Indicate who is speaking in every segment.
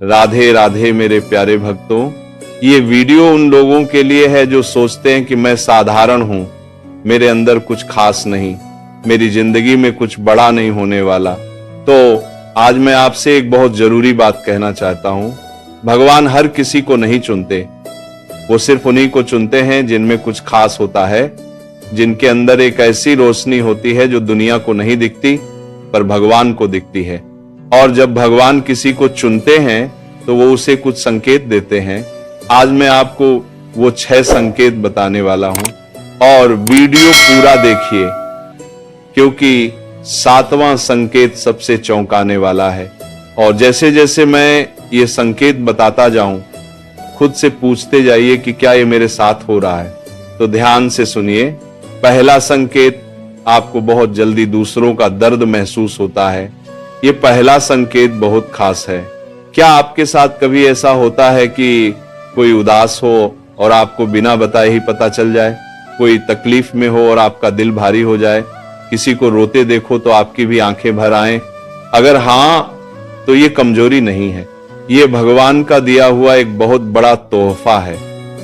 Speaker 1: राधे राधे मेरे प्यारे भक्तों। ये वीडियो उन लोगों के लिए है जो सोचते हैं कि मैं साधारण हूं, मेरे अंदर कुछ खास नहीं, मेरी जिंदगी में कुछ बड़ा नहीं होने वाला। तो आज मैं आपसे एक बहुत जरूरी बात कहना चाहता हूं। भगवान हर किसी को नहीं चुनते, वो सिर्फ उन्हीं को चुनते हैं जिनमें कुछ खास होता है, जिनके अंदर एक ऐसी रोशनी होती है जो दुनिया को नहीं दिखती पर भगवान को दिखती है। और जब भगवान किसी को चुनते हैं तो वो उसे कुछ संकेत देते हैं। आज मैं आपको वो 6 संकेत बताने वाला हूं और वीडियो पूरा देखिए, क्योंकि 7वां संकेत सबसे चौंकाने वाला है। और जैसे जैसे मैं ये संकेत बताता जाऊं, खुद से पूछते जाइए कि क्या ये मेरे साथ हो रहा है। तो ध्यान से सुनिए। पहला संकेत, आपको बहुत जल्दी दूसरों का दर्द महसूस होता है। ये पहला संकेत बहुत खास है। क्या आपके साथ कभी ऐसा होता है कि कोई उदास हो और आपको बिना बताए ही पता चल जाए? कोई तकलीफ में हो और आपका दिल भारी हो जाए? किसी को रोते देखो तो आपकी भी आंखें भर आएं? अगर हां, तो ये कमजोरी नहीं है, ये भगवान का दिया हुआ एक बहुत बड़ा तोहफा है।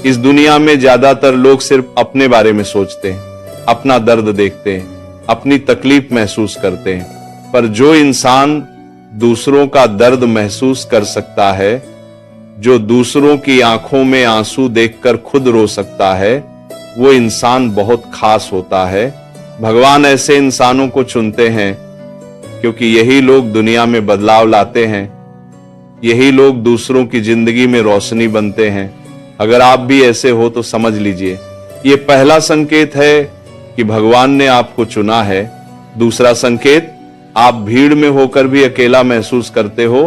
Speaker 1: इस दुनिया में ज्यादातर लोग सिर्फ अपने बारे में सोचते हैं, अपना दर्द देखते हैं, अपनी तकलीफ महसूस करते हैं। पर जो इंसान दूसरों का दर्द महसूस कर सकता है, जो दूसरों की आंखों में आंसू देखकर खुद रो सकता है, वो इंसान बहुत खास होता है। भगवान ऐसे इंसानों को चुनते हैं क्योंकि यही लोग दुनिया में बदलाव लाते हैं, यही लोग दूसरों की जिंदगी में रोशनी बनते हैं। अगर आप भी ऐसे हो तो समझ लीजिए, ये पहला संकेत है कि भगवान ने आपको चुना है। दूसरा संकेत, आप भीड़ में होकर भी अकेला महसूस करते हो।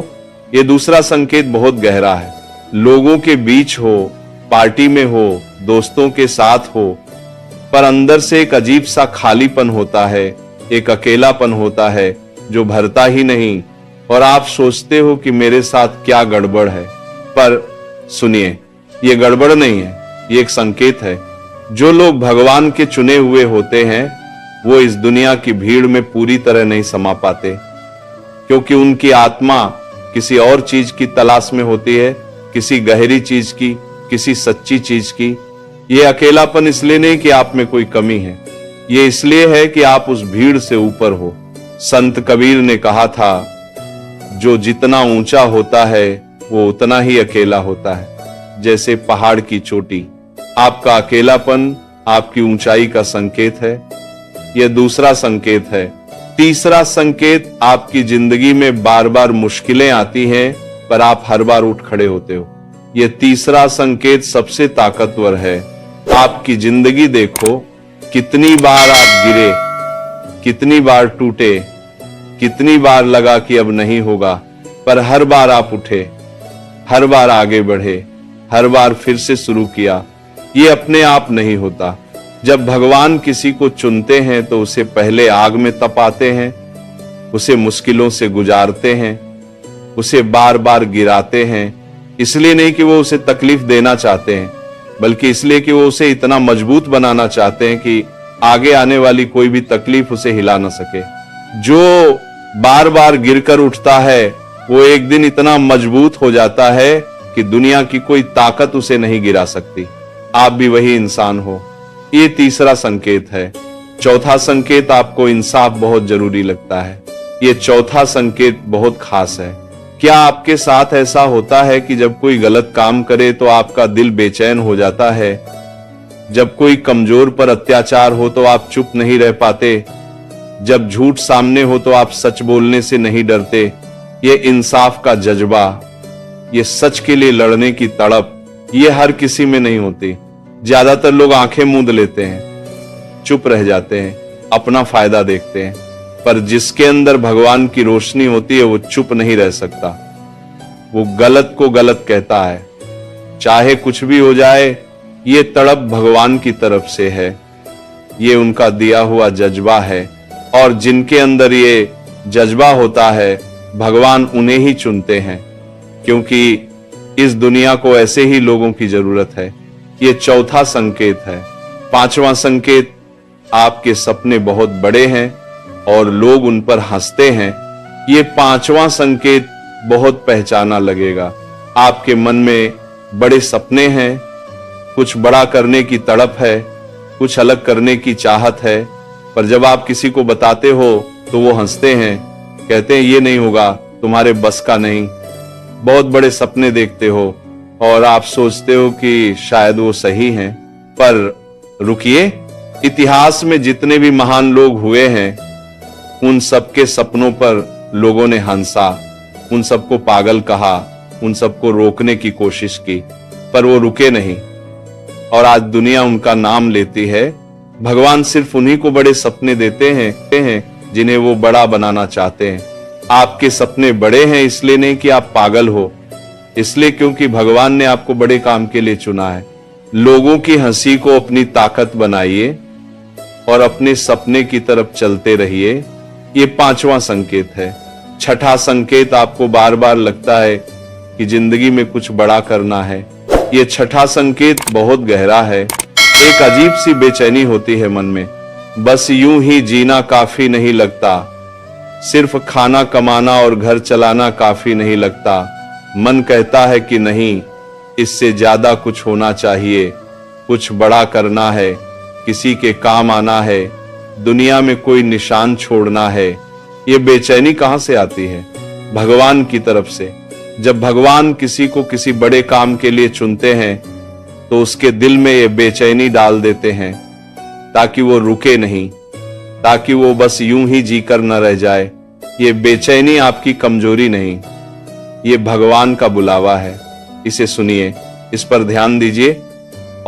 Speaker 1: ये दूसरा संकेत बहुत गहरा है। लोगों के बीच हो, पार्टी में हो, दोस्तों के साथ हो, पर अंदर से एक अजीब सा खालीपन होता है, एक अकेलापन होता है जो भरता ही नहीं। और आप सोचते हो कि मेरे साथ क्या गड़बड़ है। पर सुनिए, ये गड़बड़ नहीं है, ये एक संकेत है। जो लोग भगवान के चुने हुए होते हैं वो इस दुनिया की भीड़ में पूरी तरह नहीं समा पाते, क्योंकि उनकी आत्मा किसी और चीज की तलाश में होती है, किसी गहरी चीज की, किसी सच्ची चीज की। ये अकेलापन इसलिए नहीं कि आप में कोई कमी है, ये इसलिए है कि आप उस भीड़ से ऊपर हो। संत कबीर ने कहा था, जो जितना ऊंचा होता है वो उतना ही अकेला होता है, जैसे पहाड़ की चोटी। आपका अकेलापन आपकी ऊंचाई का संकेत है। यह दूसरा संकेत है। तीसरा संकेत, आपकी जिंदगी में बार बार मुश्किलें आती हैं पर आप हर बार उठ खड़े होते हो। यह तीसरा संकेत सबसे ताकतवर है। आपकी जिंदगी देखो, कितनी बार आप गिरे, कितनी बार टूटे, कितनी बार लगा कि अब नहीं होगा, पर हर बार आप उठे, हर बार आगे बढ़े, हर बार फिर से शुरू किया। ये अपने आप नहीं होता। जब भगवान किसी को चुनते हैं तो उसे पहले आग में तपाते हैं, उसे मुश्किलों से गुजारते हैं, उसे बार बार गिराते हैं। इसलिए नहीं कि वो उसे तकलीफ देना चाहते हैं, बल्कि इसलिए कि वो उसे इतना मजबूत बनाना चाहते हैं कि आगे आने वाली कोई भी तकलीफ उसे हिला ना सके। जो बार बार गिरकर उठता है वो एक दिन इतना मजबूत हो जाता है कि दुनिया की कोई ताकत उसे नहीं गिरा सकती। आप भी वही इंसान हो। ये तीसरा संकेत है। चौथा संकेत, आपको इंसाफ बहुत जरूरी लगता है। ये चौथा संकेत बहुत खास है। क्या आपके साथ ऐसा होता है कि जब कोई गलत काम करे तो आपका दिल बेचैन हो जाता है? जब कोई कमजोर पर अत्याचार हो तो आप चुप नहीं रह पाते? जब झूठ सामने हो तो आप सच बोलने से नहीं डरते? ये इंसाफ का जज्बा, ये सच के लिए लड़ने की तड़प, ये हर किसी में नहीं होती। ज्यादातर लोग आंखें मूंद लेते हैं, चुप रह जाते हैं, अपना फायदा देखते हैं। पर जिसके अंदर भगवान की रोशनी होती है वो चुप नहीं रह सकता। वो गलत को गलत कहता है, चाहे कुछ भी हो जाए। ये तड़प भगवान की तरफ से है, ये उनका दिया हुआ जज्बा है। और जिनके अंदर ये जज्बा होता है, भगवान उन्हें ही चुनते हैं, क्योंकि इस दुनिया को ऐसे ही लोगों की जरूरत है। ये चौथा संकेत है। पांचवा संकेत, आपके सपने बहुत बड़े हैं और लोग उन पर हंसते हैं। ये पांचवा संकेत बहुत पहचाना लगेगा। आपके मन में बड़े सपने हैं, कुछ बड़ा करने की तड़प है, कुछ अलग करने की चाहत है, पर जब आप किसी को बताते हो तो वो हंसते हैं, कहते हैं ये नहीं होगा, तुम्हारे बस का नहीं। बहुत बड़े सपने देखते हो और आप सोचते हो कि शायद वो सही हैं, पर रुकिए, इतिहास में जितने भी महान लोग हुए हैं उन सबके सपनों पर लोगों ने हंसा, उन सबको पागल कहा, उन सबको रोकने की कोशिश की, पर वो रुके नहीं और आज दुनिया उनका नाम लेती है। भगवान सिर्फ उन्हीं को बड़े सपने देते हैं जिन्हें वो बड़ा बनाना चाहते हैं। आपके सपने बड़े हैं इसलिए नहीं कि आप पागल हो, इसलिए क्योंकि भगवान ने आपको बड़े काम के लिए चुना है। लोगों की हंसी को अपनी ताकत बनाइए और अपने सपने की तरफ चलते रहिए। ये 5वां संकेत है। छठा संकेत, आपको बार बार लगता है कि जिंदगी में कुछ बड़ा करना है। ये छठा संकेत बहुत गहरा है। एक अजीब सी बेचैनी होती है मन में, बस यूं ही जीना काफी नहीं लगता, सिर्फ खाना कमाना और घर चलाना काफी नहीं लगता। मन कहता है कि नहीं, इससे ज्यादा कुछ होना चाहिए, कुछ बड़ा करना है, किसी के काम आना है, दुनिया में कोई निशान छोड़ना है। ये बेचैनी कहां से आती है? भगवान की तरफ से। जब भगवान किसी को किसी बड़े काम के लिए चुनते हैं तो उसके दिल में ये बेचैनी डाल देते हैं ताकि वो रुके नहीं, ताकि वो बस यूं ही जीकर न रह जाए। ये बेचैनी आपकी कमजोरी नहीं, ये भगवान का बुलावा है। इसे सुनिए, इस पर ध्यान दीजिए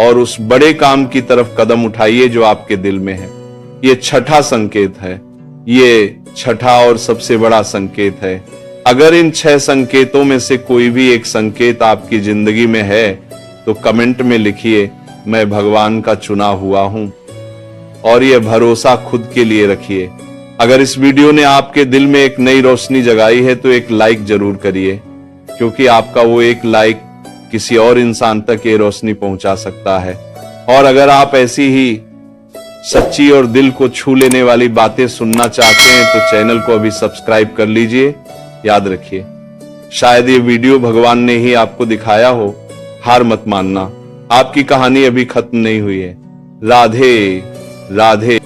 Speaker 1: और उस बड़े काम की तरफ कदम उठाइए जो आपके दिल में है। ये छठा संकेत है, ये छठा और सबसे बड़ा संकेत है। अगर इन 6 संकेतों में से कोई भी एक संकेत आपकी जिंदगी में है तो कमेंट में लिखिए, मैं भगवान का चुना हुआ हूं। और यह भरोसा खुद के लिए रखिए। अगर इस वीडियो ने आपके दिल में एक नई रोशनी जगाई है तो एक लाइक जरूर करिए, क्योंकि आपका वो एक लाइक किसी और इंसान तक ये रोशनी पहुंचा सकता है। और अगर आप ऐसी ही सच्ची और दिल को छू लेने वाली बातें सुनना चाहते हैं तो चैनल को अभी सब्सक्राइब कर लीजिए। याद रखिए, शायद ये वीडियो भगवान ने ही आपको दिखाया हो। हार मत मानना, आपकी कहानी अभी खत्म नहीं हुई है। राधे राधे।